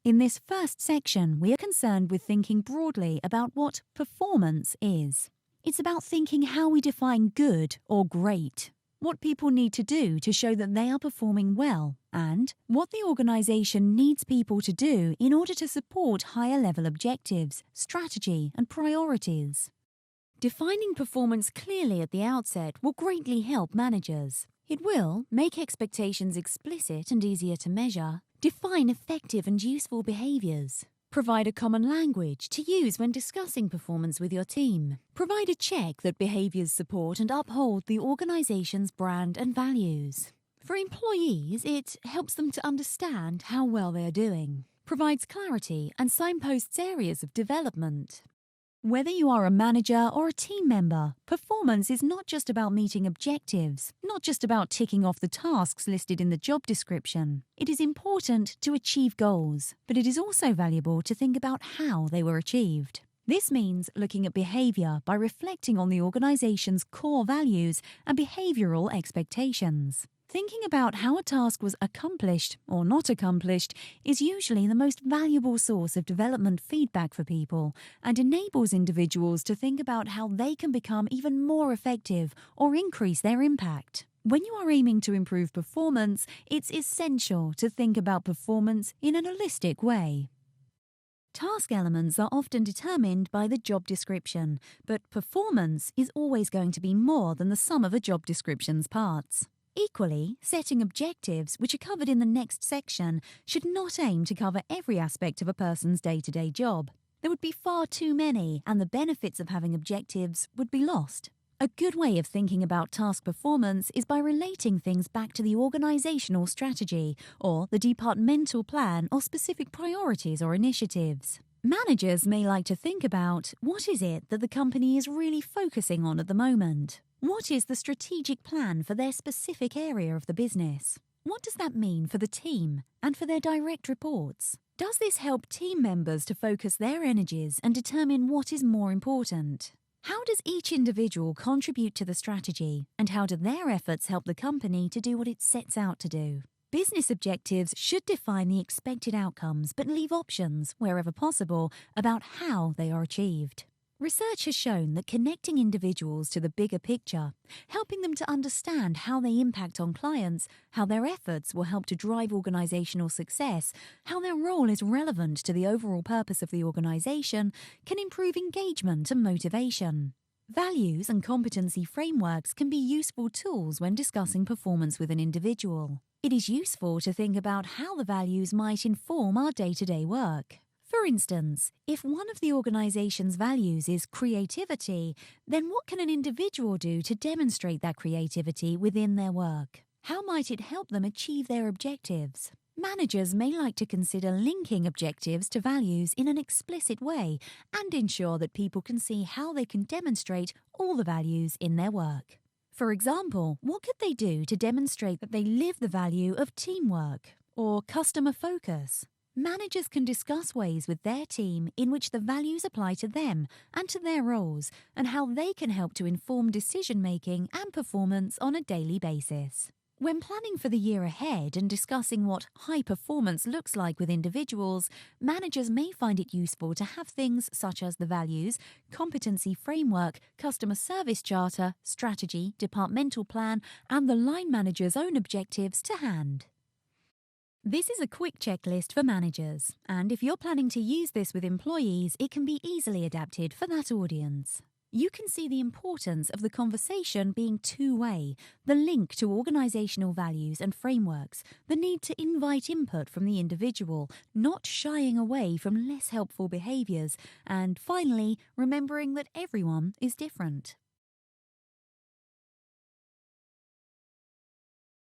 In this first section, we are concerned with thinking broadly about what performance is. It's about thinking how we define good or great, what people need to do to show that they are performing well, and what the organisation needs people to do in order to support higher level objectives, strategy, and priorities. Defining performance clearly at the outset will greatly help managers. It will make expectations explicit and easier to measure, define effective and useful behaviours, provide a common language to use when discussing performance with your team, provide a check that behaviours support and uphold the organisation's brand and values. For employees, it helps them to understand how well they are doing, provides clarity and signposts areas of development. Whether you are a manager or a team member, performance is not just about meeting objectives, not just about ticking off the tasks listed in the job description. It is important to achieve goals, but it is also valuable to think about how they were achieved. This means looking at behaviour by reflecting on the organisation's core values and behavioural expectations. Thinking about how a task was accomplished or not accomplished is usually the most valuable source of development feedback for people and enables individuals to think about how they can become even more effective or increase their impact. When you are aiming to improve performance, it's essential to think about performance in an holistic way. Task elements are often determined by the job description, but performance is always going to be more than the sum of a job description's parts. Equally, setting objectives, which are covered in the next section, should not aim to cover every aspect of a person's day-to-day job. There would be far too many, and the benefits of having objectives would be lost. A good way of thinking about task performance is by relating things back to the organisational strategy, or the departmental plan or specific priorities or initiatives. Managers may like to think about what is it that the company is really focusing on at the moment. What is the strategic plan for their specific area of the business? What does that mean for the team and for their direct reports? Does this help team members to focus their energies and determine what is more important? How does each individual contribute to the strategy, and how do their efforts help the company to do what it sets out to do? Business objectives should define the expected outcomes but leave options, wherever possible, about how they are achieved. Research has shown that connecting individuals to the bigger picture, helping them to understand how they impact on clients, how their efforts will help to drive organisational success, how their role is relevant to the overall purpose of the organisation, can improve engagement and motivation. Values and competency frameworks can be useful tools when discussing performance with an individual. It is useful to think about how the values might inform our day-to-day work. For instance, if one of the organisation's values is creativity, then what can an individual do to demonstrate that creativity within their work? How might it help them achieve their objectives? Managers may like to consider linking objectives to values in an explicit way and ensure that people can see how they can demonstrate all the values in their work. For example, what could they do to demonstrate that they live the value of teamwork or customer focus? Managers can discuss ways with their team in which the values apply to them and to their roles, and how they can help to inform decision-making and performance on a daily basis. When planning for the year ahead and discussing what high performance looks like with individuals, managers may find it useful to have things such as the values, competency framework, customer service charter, strategy, departmental plan, and the line manager's own objectives to hand. This is a quick checklist for managers, and if you're planning to use this with employees, it can be easily adapted for that audience. You can see the importance of the conversation being two-way, the link to organisational values and frameworks, the need to invite input from the individual, not shying away from less helpful behaviours, and finally, remembering that everyone is different.